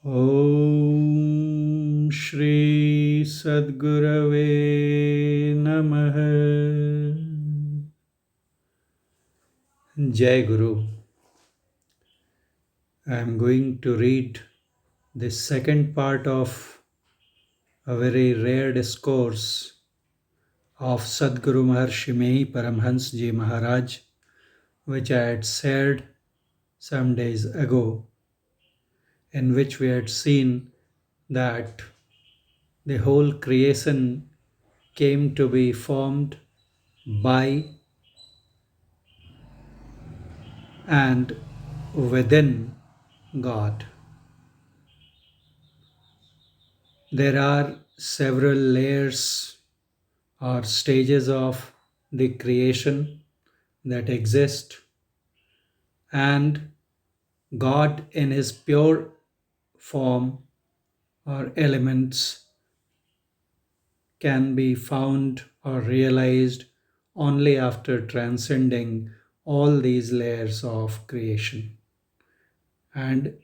Om Shri Sadgurave Namaha. Jai Guru. I am going to read the second part of a very rare discourse of Sadguru Maharshi Mehi Paramhans Ji Maharaj, which I had shared some days ago, in which we had seen that the whole creation came to be formed by and within God. There are several layers or stages of the creation that exist, and God, in His pure form or elements, can be found or realized only after transcending all these layers of creation. And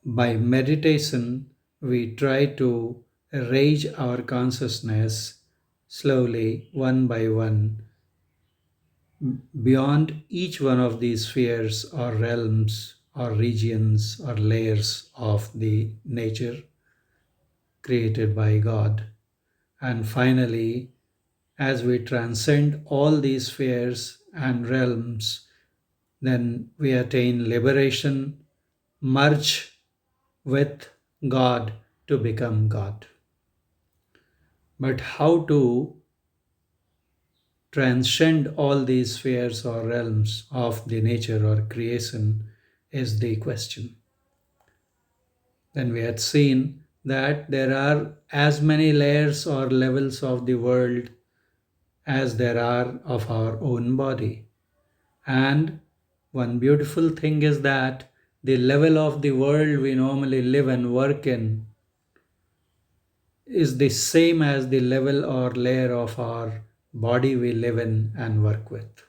by meditation, we try to raise our consciousness slowly, one by one, beyond each one of these spheres or realms or regions or layers of the nature created by God. And finally, as we transcend all these spheres and realms, then we attain liberation, merge with God to become God. But how to transcend all these spheres or realms of the nature or creation is the question. Then we had seen that there are as many layers or levels of the world as there are of our own body. And one beautiful thing is that the level of the world we normally live and work in is the same as the level or layer of our body we live in and work with.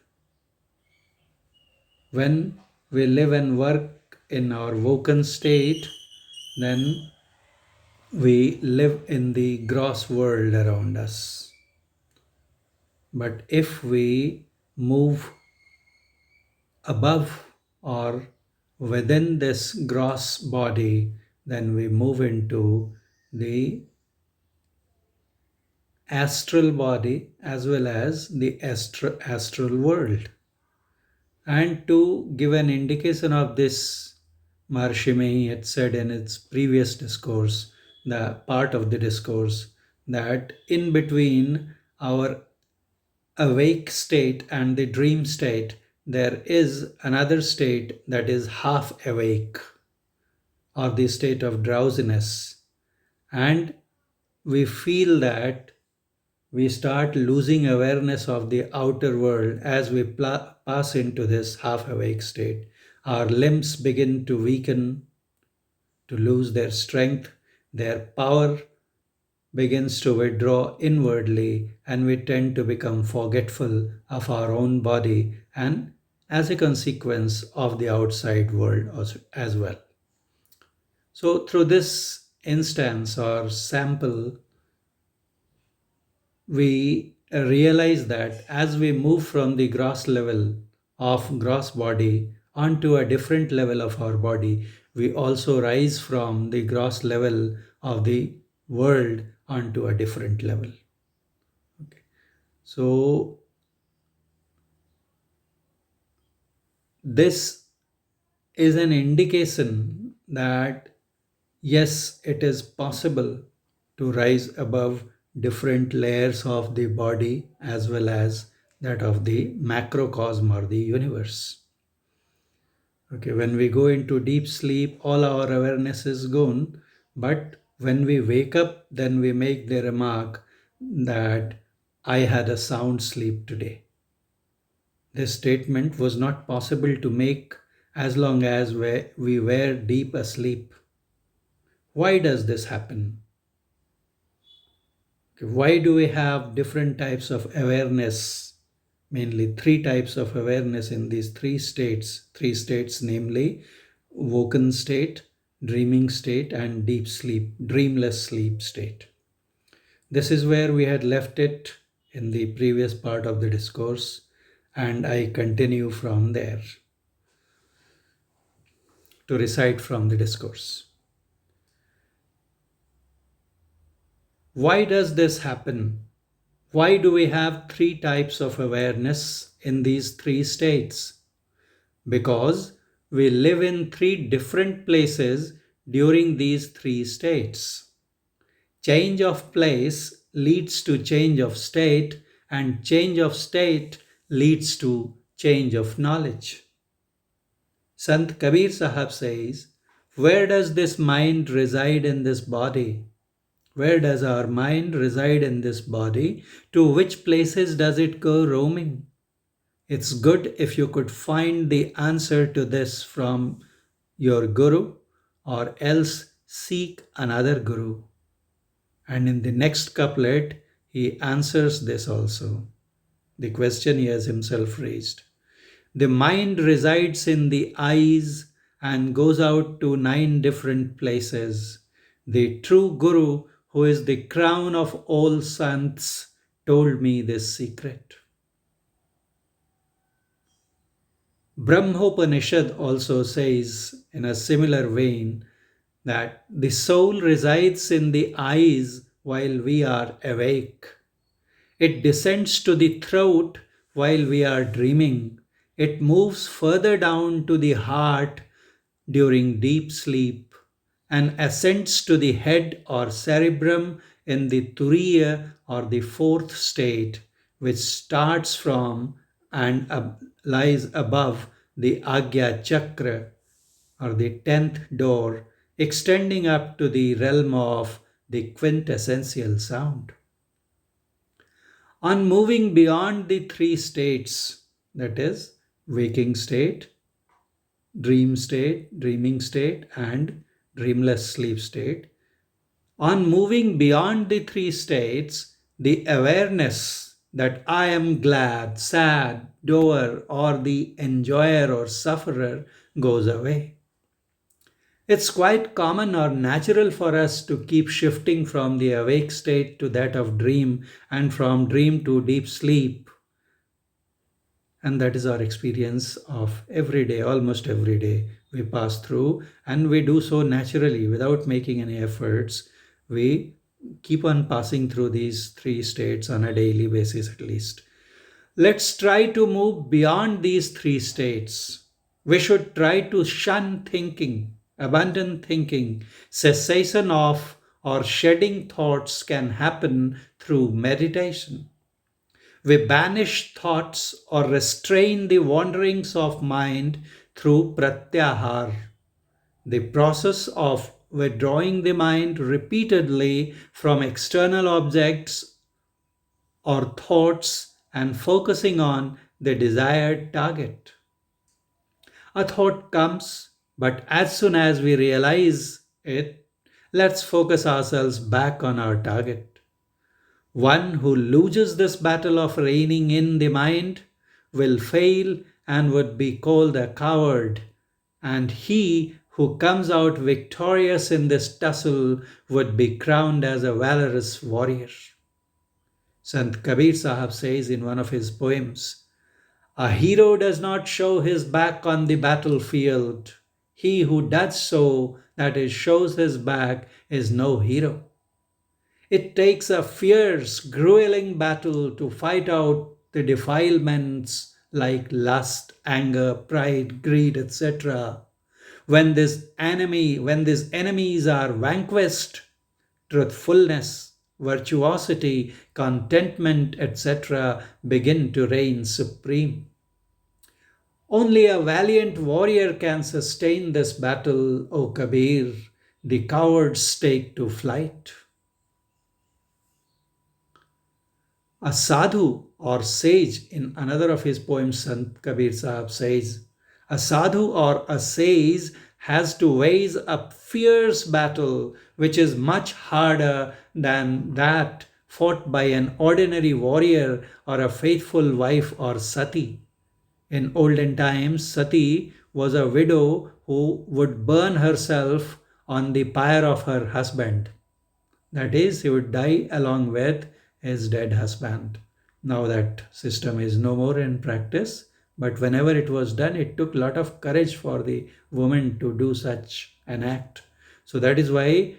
When we live and work in our woken state, then we live in the gross world around us. But if we move above or within this gross body, then we move into the astral body as well as the astral world. And to give an indication of this, Maharshi Mehi had said in its previous discourse, the part of the discourse, that in between our awake state and the dream state, there is another state that is half awake, or the state of drowsiness. And we feel that we start losing awareness of the outer world as we pass into this half awake state. Our limbs begin to weaken, to lose their strength, their power begins to withdraw inwardly, and we tend to become forgetful of our own body and, as a consequence, of the outside world as well. So, through this instance or sample, we realize that as we move from the gross level of gross body onto a different level of our body, we also rise from the gross level of the world onto a different level. Okay. So this is an indication that yes, it is possible to rise above different layers of the body as well as that of the macrocosm or the universe. Okay, when we go into deep sleep, all our awareness is gone, but when we wake up, then we make the remark that I had a sound sleep today. This statement was not possible to make as long as we were deep asleep. Why does this happen? Why do we have different types of awareness? Mainly three types of awareness in these three states, namely woken state, dreaming state, and deep sleep, dreamless sleep state. This is where we had left it in the previous part of the discourse, and I continue from there to recite from the discourse. Why does this happen? Why do we have three types of awareness in these three states? Because we live in three different places during these three states. Change of place leads to change of state, and change of state leads to change of knowledge. Sant Kabir Sahab says, where does this mind reside in this body? Where does our mind reside in this body? To which places does it go roaming? It's good if you could find the answer to this from your guru, or else seek another guru. And in the next couplet, he answers this also, the question he has himself raised. The mind resides in the eyes and goes out to 9 different places. The true Guru, who is the crown of all sants, told me this secret. Brahmopanishad also says in a similar vein that the soul resides in the eyes while we are awake. It descends to the throat while we are dreaming. It moves further down to the heart during deep sleep and ascends to the head or cerebrum in the turiya or the fourth state, which starts from and lies above the Agya Chakra or the 10th door, extending up to the realm of the quintessential sound. On moving beyond the three states, that is, waking state, dreaming state, and dreamless sleep state, on moving beyond the three states, the awareness that I am glad, sad, doer, or the enjoyer or sufferer goes away. It's quite common or natural for us to keep shifting from the awake state to that of dream and from dream to deep sleep. And that is our experience of every day, almost every day we pass through, and we do so naturally without making any efforts. We keep on passing through these three states on a daily basis at least. Let's try to move beyond these three states. We should try to shun thinking, abandon thinking. Cessation of or shedding thoughts can happen through meditation. We banish thoughts or restrain the wanderings of mind through pratyahar, the process of withdrawing the mind repeatedly from external objects or thoughts and focusing on the desired target. A thought comes, but as soon as we realize it, let's focus ourselves back on our target. One who loses this battle of reining in the mind will fail and would be called a coward, and he who comes out victorious in this tussle would be crowned as a valorous warrior. Sant Kabir Sahab says in one of his poems, a hero does not show his back on the battlefield. He who does so, that is, shows his back, is no hero. It takes a fierce, grueling battle to fight out the defilements like lust, anger, pride, greed, etc. When these enemies are vanquished, truthfulness, virtuosity, contentment, etc. begin to reign supreme. Only a valiant warrior can sustain this battle, O Kabir. The cowards take to flight. A sadhu or sage, in another of his poems, Sant Kabir Sahab says, a sadhu or a sage has to wage a fierce battle which is much harder than that fought by an ordinary warrior or a faithful wife or sati. In olden times, sati was a widow who would burn herself on the pyre of her husband. That is, he would die along with his dead husband. Now that system is no more in practice, but whenever it was done, it took a lot of courage for the woman to do such an act. So that is why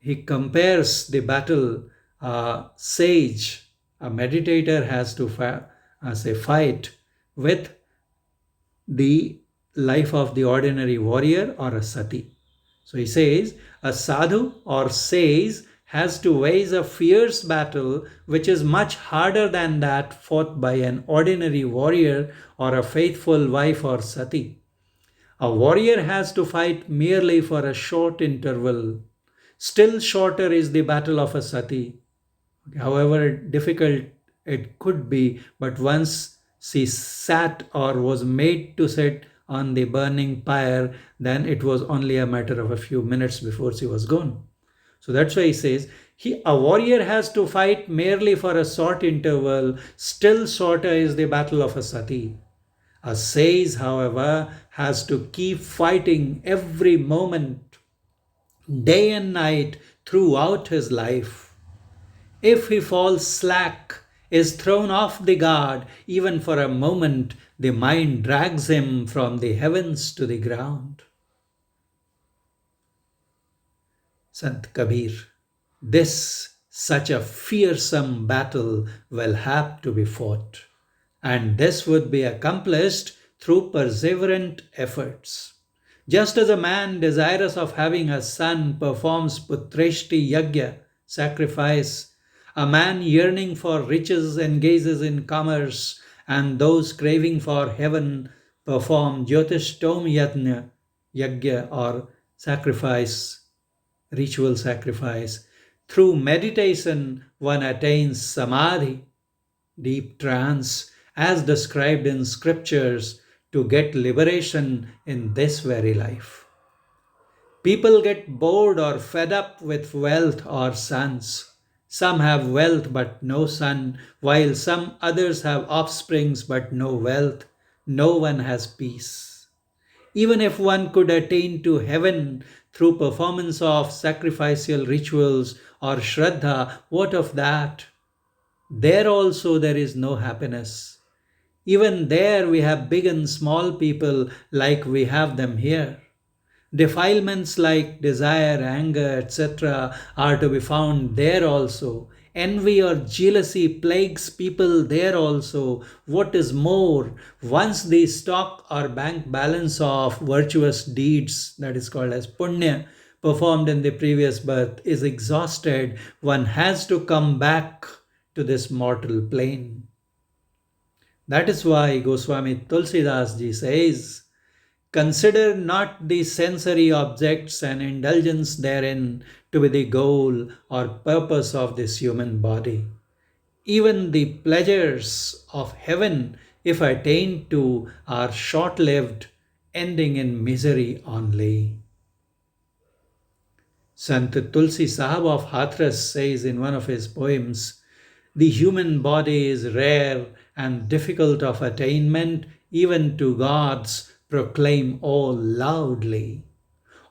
he compares the battle. A sage, a meditator has to fight with the life of the ordinary warrior or a sati. So he says, a sadhu or sage has to wage a fierce battle which is much harder than that fought by an ordinary warrior or a faithful wife or sati. A warrior has to fight merely for a short interval. Still shorter is the battle of a sati. However difficult it could be, but once she sat or was made to sit on the burning pyre, then it was only a matter of a few minutes before she was gone. So that's why he says, a warrior has to fight merely for a short interval, still shorter is the battle of a sati. A sage, however, has to keep fighting every moment, day and night, throughout his life. If he falls slack, is thrown off the guard, even for a moment, the mind drags him from the heavens to the ground. Sant Kabir, this such a fearsome battle will have to be fought, and this would be accomplished through perseverant efforts. Just as a man desirous of having a son performs putreshti yagya, sacrifice, a man yearning for riches engages in commerce, and those craving for heaven perform jyotishtom yagya or sacrifice, ritual sacrifice. Through meditation, one attains samadhi, deep trance, as described in scriptures, to get liberation in this very life. People get bored or fed up with wealth or sons. Some have wealth but no son, while some others have offsprings but no wealth. No one has peace. Even if one could attain to heaven through performance of sacrificial rituals or shraddha, what of that? There also there is no happiness. Even there we have big and small people like we have them here. Defilements like desire, anger, etc. are to be found there also. Envy or jealousy plagues people there also. What is more, once the stock or bank balance of virtuous deeds, that is called as punya, performed in the previous birth is exhausted, one has to come back to this mortal plane. That is why Goswami Tulsidas ji says, consider not the sensory objects and indulgence therein to be the goal or purpose of this human body. Even the pleasures of heaven, if attained to, are short lived, ending in misery only. Sant Tulsi Sahab of Hathras says in one of his poems, the human body is rare and difficult of attainment, even to gods proclaim all loudly.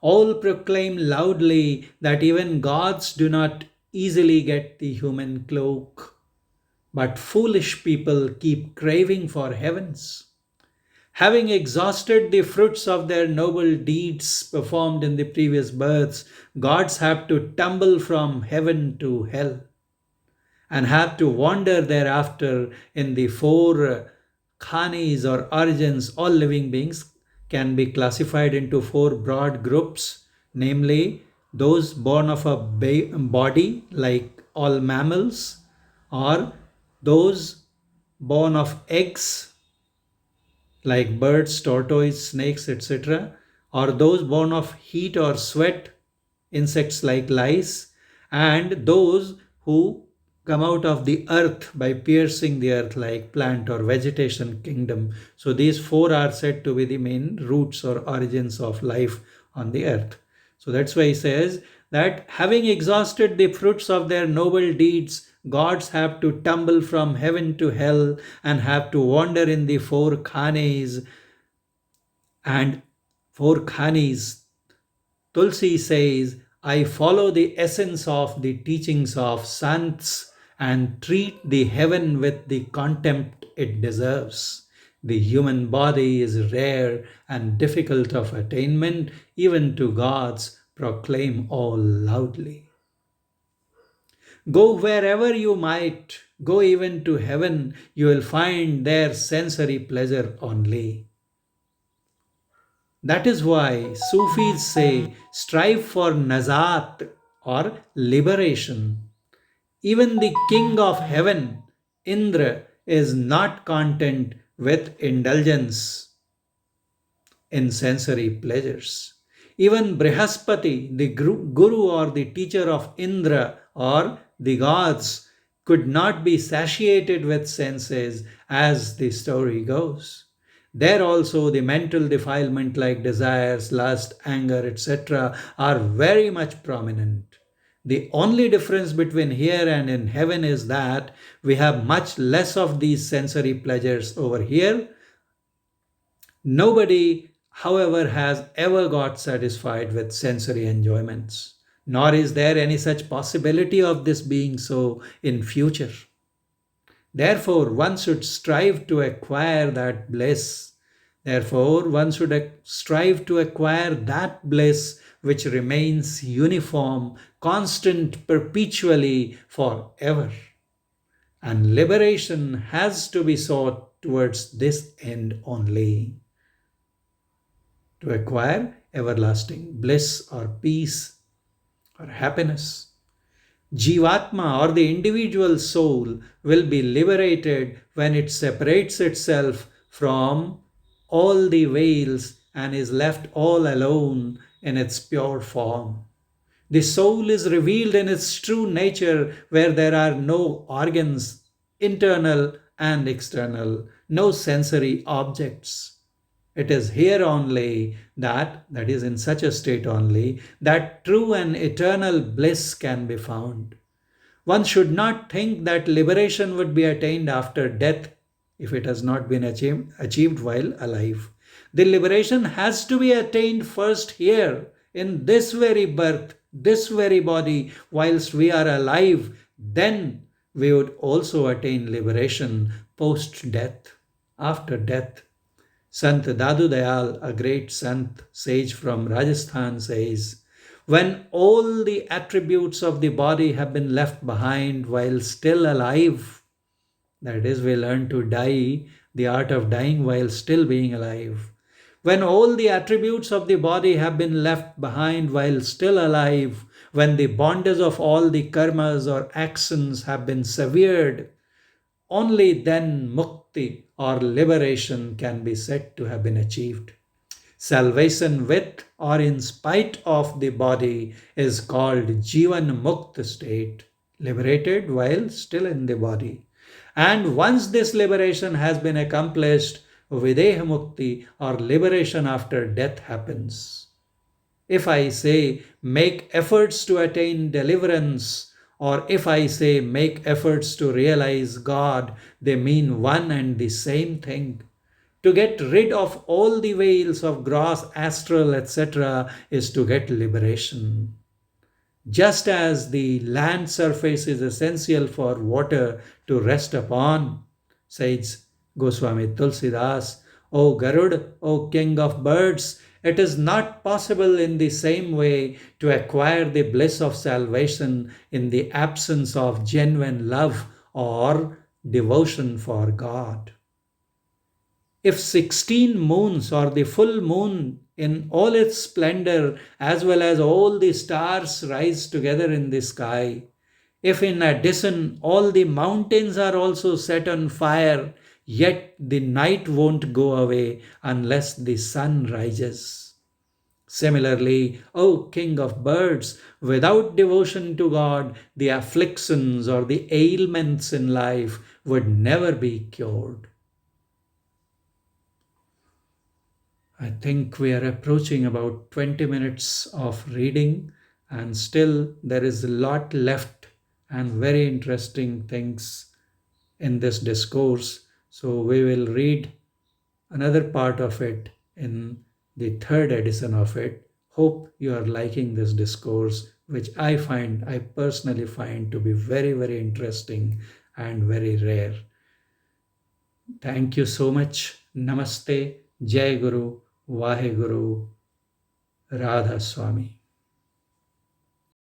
All proclaim loudly that even gods do not easily get the human cloak, but foolish people keep craving for heavens. Having exhausted the fruits of their noble deeds performed in the previous births, gods have to tumble from heaven to hell and have to wander thereafter in the four khanis or origins. All living beings can be classified into four broad groups, namely those born of a body like all mammals, or those born of eggs like birds, tortoise, snakes, etc., or those born of heat or sweat, insects like lice, and those who come out of the earth by piercing the earth like plant or vegetation kingdom. So these four are said to be the main roots or origins of life on the earth. So that's why he says that having exhausted the fruits of their noble deeds, gods have to tumble from heaven to hell and have to wander in the four khanis. And four khanis, Tulsi says, I follow the essence of the teachings of sants and treat the heaven with the contempt it deserves. The human body is rare and difficult of attainment, even to gods proclaim all loudly. Go wherever you might, go even to heaven, you will find there sensory pleasure only. That is why Sufis say, strive for nazat or liberation. Even the king of heaven, Indra, is not content with indulgence in sensory pleasures. Even Brihaspati, the guru or the teacher of Indra or the gods, could not be satiated with senses as the story goes. There also the mental defilement like desires, lust, anger, etc. are very much prominent. The only difference between here and in heaven is that we have much less of these sensory pleasures over here. Nobody, however, has ever got satisfied with sensory enjoyments, nor is there any such possibility of this being so in future. Therefore, one should strive to acquire that bliss. Therefore, one should strive to acquire that bliss which remains uniform, constant, perpetually, forever. And liberation has to be sought towards this end only, to acquire everlasting bliss or peace or happiness. Jivatma or the individual soul will be liberated when it separates itself from all the veils and is left all alone in its pure form. The soul is revealed in its true nature where there are no organs, internal and external, no sensory objects. It is here only that is in such a state only, that true and eternal bliss can be found. One should not think that liberation would be attained after death if it has not been achieved while alive. The liberation has to be attained first here, in this very birth, this very body, whilst we are alive. Then we would also attain liberation post death, after death. Sant Dadu Dayal, a great Sant sage from Rajasthan, says, when all the attributes of the body have been left behind while still alive, that is, we learn to die, the art of dying while still being alive. When all the attributes of the body have been left behind while still alive, when the bondage of all the karmas or actions have been severed, only then mukti or liberation can be said to have been achieved. Salvation with or in spite of the body is called Jivan Mukta state, liberated while still in the body. And once this liberation has been accomplished, Videha Mukti or liberation after death happens. If I say make efforts to attain deliverance, or if I say make efforts to realize God, they mean one and the same thing. To get rid of all the veils of gross, astral, etc., is to get liberation. Just as the land surface is essential for water to rest upon, says Goswami Tulsidas, O Garud, O king of birds, it is not possible in the same way to acquire the bliss of salvation in the absence of genuine love or devotion for God. If 16 moons or the full moon in all its splendor, as well as all the stars rise together in the sky, if in addition all the mountains are also set on fire, yet the night won't go away unless the sun rises. Similarly, O King of birds, without devotion to God, the afflictions or the ailments in life would never be cured. I think we are approaching about 20 minutes of reading, and still there is a lot left and very interesting things in this discourse. So we will read another part of it in the third edition of it. Hope you are liking this discourse, which I personally find to be very, very interesting and very rare. Thank you so much. Namaste, Jai Guru, Vahe Guru, Radha Swami.